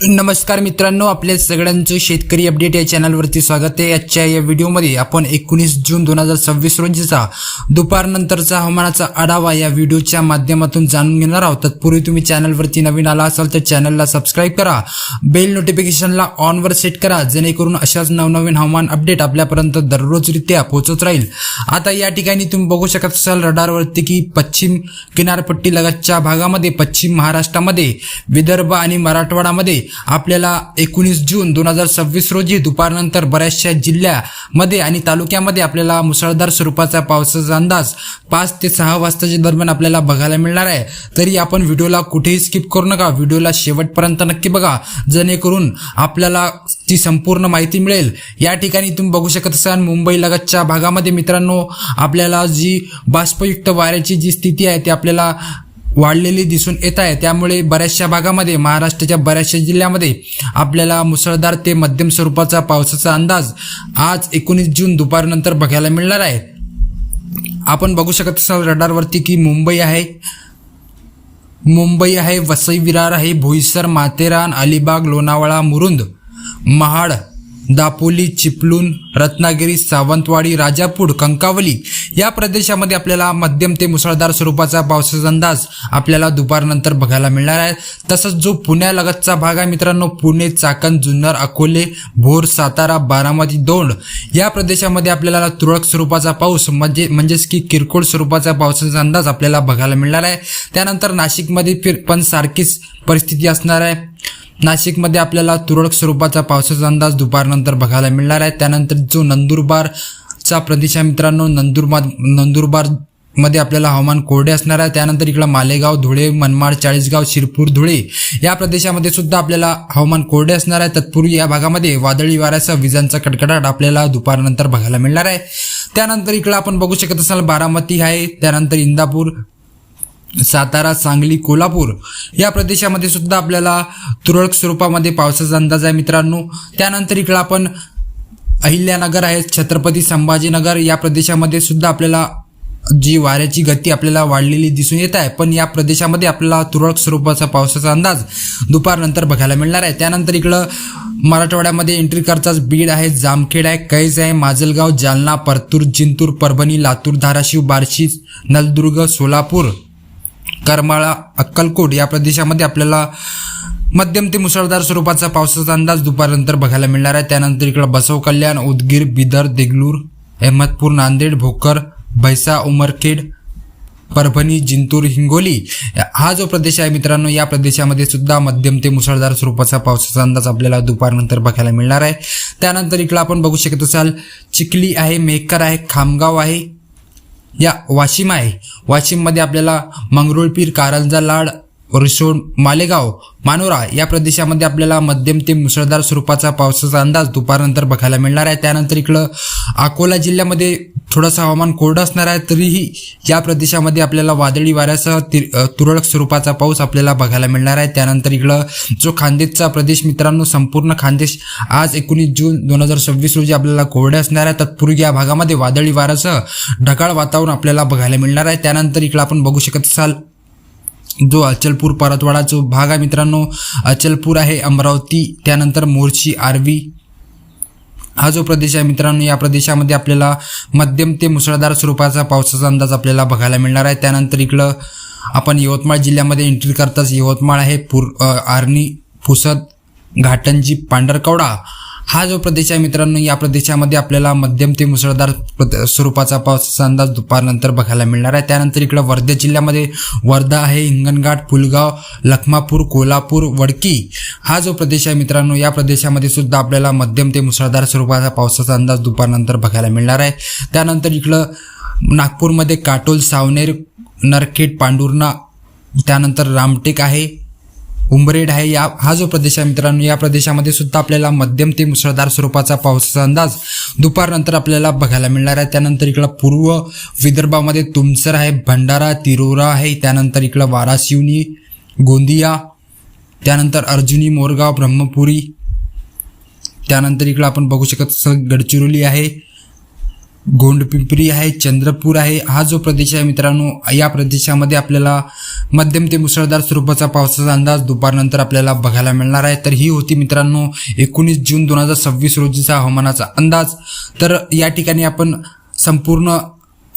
नमस्कार मित्रांनो, आपल्या सगळ्यांचं शेतकरी अपडेट या चॅनलवरती स्वागत आहे। आजच्या या व्हिडिओमध्ये आपण 19 जून 2026 रोजीचा दुपारनंतरचा हवामानाचा आढावा या व्हिडिओच्या माध्यमातून जाणून घेणार आहोत। तत्पूर्वी तुम्ही चॅनलवरती नवीन आला असाल तर चॅनलला सबस्क्राइब करा, बेल नोटिफिकेशनला ऑन वर सेट करा, जेणेकरून अशाच नवनवीन हवामान अपडेट आपल्यापर्यंत दररोजरित्या पोहोचत राहील। आता या ठिकाणी तुम्ही बघू शकत असाल रडारवरती की पश्चिम किनारपट्टी लगतच्या भागामध्ये, पश्चिम महाराष्ट्रामध्ये, विदर्भ आणि मराठवाड्यामध्ये आपल्याला 19 जून 2026 रोजी दुपारनंतर बऱ्याचशा जिल्ह्यामध्ये आणि तालुक्यामध्ये आपल्याला मुसळधार स्वरूपाचा पावसाचा अंदाज 5 ते 6 वाजताच्या दरम्यान आपल्याला बघायला मिळणार आहे। तरी आपण व्हिडिओला कुठेही स्किप करू नका, व्हिडिओला शेवटपर्यंत नक्की बघा, जेणेकरून आपल्याला ती संपूर्ण माहिती मिळेल। या ठिकाणी तुम्ही बघू शकत असाल मुंबई लगतच्या भागामध्ये मित्रांनो आपल्याला जी बाष्पयुक्त वाऱ्याची जी स्थिती आहे ती आपल्याला वाढलेली दिसून येत आहे। त्यामुळे बऱ्याचशा भागामध्ये, महाराष्ट्राच्या बऱ्याचशा जिल्ह्यामध्ये आपल्याला मुसळधार ते मध्यम स्वरूपाचा पावसाचा अंदाज आज 19 जून दुपारनंतर बघायला मिळणार आहे। आपण बघू शकत असाल रडारवरती की मुंबई आहे, वसई विरार आहे, बोईसर, माथेरान, अलिबाग, लोणावळा, मुरुंद, महाड, दापोली, चिपळूण, रत्नागिरी, सावंतवाडी, राजापूर, कंकावली या प्रदेशामध्ये आपल्याला मध्यम ते मुसळधार स्वरूपाचा पावसाचा अंदाज आपल्याला दुपारनंतर बघायला मिळणार आहे। तसंच जो पुण्यालगतचा भाग आहे मित्रांनो, पुणे, चाकण, जुन्नर, अकोले, भोर, सातारा, बारामती, दौंड या प्रदेशामध्ये आपल्याला तुरळक स्वरूपाचा पाऊस म्हणजेच की किरकोळ स्वरूपाचा पावसाचा अंदाज आपल्याला बघायला मिळणार आहे। त्यानंतर नाशिकमध्ये पण सारखीच परिस्थिती असणार आहे। नाशिकमध्ये आपल्याला तुरळक स्वरूपाचा पावसाचा अंदाज दुपारनंतर बघायला मिळणार आहे। त्यानंतर जो नंदुरबारचा प्रदेश आहे मित्रांनो, नंदुरबार मध्ये आपल्याला हवामान कोरडे असणार आहे। त्यानंतर इकडे मालेगाव, धुळे, मनमाड, चाळीसगाव, शिरपूर, धुळे या प्रदेशामध्ये सुद्धा आपल्याला हवामान कोरडे असणार आहे। तत्पूर्वी या भागामध्ये वादळी वाऱ्यासह विजांचा कडकडाट आपल्याला दुपारनंतर बघायला मिळणार आहे। त्यानंतर इकडे आपण बघू शकत असाल बारामती आहे, त्यानंतर इंदापूर, सातारा, सांगली, कोल्हापूर या प्रदेशामध्ये सुद्धा आपल्याला तुरळक स्वरूपामध्ये पावसाचा अंदाज आहे मित्रांनो। त्यानंतर इकडे आपण अहिल्यानगर आहे, छत्रपती संभाजीनगर या प्रदेशामध्ये सुद्धा आपल्याला जी वाऱ्याची गती आपल्याला वाढलेली दिसून येत आहे, पण या प्रदेशामध्ये आपल्याला तुरळक स्वरूपाचा पावसाचा अंदाज दुपारनंतर बघायला मिळणार आहे। त्यानंतर इकडं मराठवाड्यामध्ये एंट्री करताच बीड आहे, जामखेड आहे, कैज आहे, माजलगाव, जालना, परतूर, जिंतूर, परभणी, लातूर, धाराशिव, बार्शी, नलदुर्ग, सोलापूर, करमाळा, अक्कलकोट या प्रदेशामध्ये आपल्याला मध्यम ते मुसळधार स्वरूपाचा पावसाचा अंदाज दुपारनंतर बघायला मिळणार आहे। त्यानंतर इकडे बसव कल्याण, उदगीर, बिदर, देगलूर, अहमदपूर, नांदेड, भोकर, भैसा, उमरखेड, परभणी, जिंतूर, हिंगोली हा जो प्रदेश आहे मित्रांनो, या प्रदेशामध्ये सुद्धा मध्यम ते मुसळधार स्वरूपाचा पावसाचा अंदाज आपल्याला दुपारनंतर बघायला मिळणार आहे। त्यानंतर इकडे आपण बघू शकत असाल चिखली आहे, मेहकर आहे, खामगाव आहे, या वाशिम आहे, वाशिम मध्ये आपल्याला मंगरुळपीर, कारंजा, लाड, रिसोड, मालेगाव, मानोरा या प्रदेशामध्ये आपल्याला मध्यम ते मुसळधार स्वरूपाचा पावसाचा अंदाज दुपारनंतर बघायला मिळणार आहे। त्यानंतर इकडं अकोला जिल्ह्यामध्ये थोडंसं हवामान कोरडं असणार आहे, तरीही या प्रदेशामध्ये आपल्याला वादळी वाऱ्यासह तुरळक स्वरूपाचा पाऊस आपल्याला बघायला मिळणार आहे। त्यानंतर इकडं जो खानदेशचा प्रदेश मित्रांनो, संपूर्ण खानदेश आज 19 जून 2026 रोजी आपल्याला कोरडे असणार आहे। तत्पूर्वी या भागामध्ये वादळी वाऱ्यासह ढगाळ वातावरण आपल्याला बघायला मिळणार आहे। त्यानंतर इकडं आपण बघू शकत असाल जो अचलपूर परतवाडा जो भाग आहे मित्रांनो, अचलपूर आहे, अमरावती, त्यानंतर मोर्शी, आर्वी हा जो प्रदेश आहे मित्रांनो, या प्रदेशामध्ये आपल्याला मध्यम ते मुसळधार स्वरूपाचा पावसाचा अंदाज आपल्याला बघायला मिळणार आहे। त्यानंतर इकडं आपण यवतमाळ जिल्ह्यामध्ये एंट्री करताच यवतमाळ आहे, आर्णी, पुसद, घाटंजी, पांढरकवडा हा जो प्रदेश आहे मित्रांनो, या प्रदेशामध्ये आपल्याला मध्यम ते मुसळधार स्वरूपाचा पावसाचा अंदाज दुपारनंतर बघायला मिळणार आहे। त्यानंतर इकडे वर्धा जिल्ह्यामध्ये वर्धा आहे, हिंगणघाट, फुलगाव, लखमापूर, कोल्हापूर, वडकी हा जो प्रदेश आहे मित्रांनो, या प्रदेशामध्ये सुद्धा आपल्याला मध्यम ते मुसळधार स्वरूपाचा पावसाचा अंदाज दुपारनंतर बघायला मिळणार आहे। त्यानंतर इकडं नागपूरमध्ये काटोल, सावनेर, नरखेड, पांडुर्णा, त्यानंतर रामटेक आहे, उमरेड आहे, हा जो प्रदेश आहे मित्रांनो, या प्रदेशामध्ये सुद्धा आपल्याला मध्यम ते मुसळधार स्वरूपाचा पावसाचा अंदाज दुपारनंतर आपल्याला बघायला मिळणार आहे। त्यानंतर इकडं पूर्व विदर्भामध्ये तुमसर आहे, भंडारा, तिरोरा आहे, त्यानंतर इकडं वाराशिवनी, गोंदिया, त्यानंतर अर्जुनी, मोरगाव, ब्रह्मपुरी, त्यानंतर इकडं आपण बघू शकत असाल गडचिरोली आहे, गोंडपिंपरी आहे, चंद्रपूर आहे. हा जो प्रदेश आहे मित्रांनो, या प्रदेशामध्ये आपल्याला मध्यम ते मुसळधार स्वरूपाचा पावसाचा अंदाज दुपारनंतर आपल्याला बघायला मिळणार आहे. तर ही होती मित्रांनो 19 जून 2026 रोजीचा हवामानाचा अंदाज. तर या ठिकाणी आपण संपूर्ण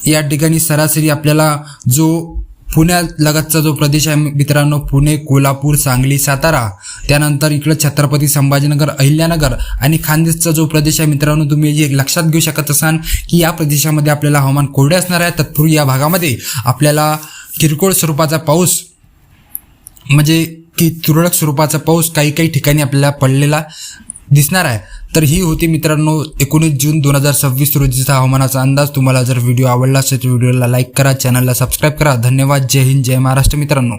या ठिकाणी सरासरी आपल्याला जो पुण्यालगतचा जो प्रदेश आहे मित्रांनो, पुणे, कोल्हापूर, सांगली, सातारा, त्यानंतर इकडं छत्रपती संभाजीनगर, अहिल्यानगर आणि खानदेशचा जो प्रदेश आहे मित्रांनो, तुम्ही हे लक्षात घेऊ शकत असाल की या प्रदेशामध्ये आपल्याला हवामान कोरडे असणार आहे. तत्पूर्वी या भागामध्ये आपल्याला किरकोळ स्वरूपाचा पाऊस म्हणजे की तुरळक स्वरूपाचा पाऊस काही ठिकाणी आपल्याला पडलेला दिसणार आहे. तर ही होती मित्रांनो 19 जून 2026 रोजीचा हवामानाचा अंदाज. तुम्हाला जर व्हिडिओ आवडला असेल तर व्हिडिओला लाईक करा, चॅनलला सबस्क्राईब करा. धन्यवाद. जय हिंद, जय महाराष्ट्र मित्रांनो.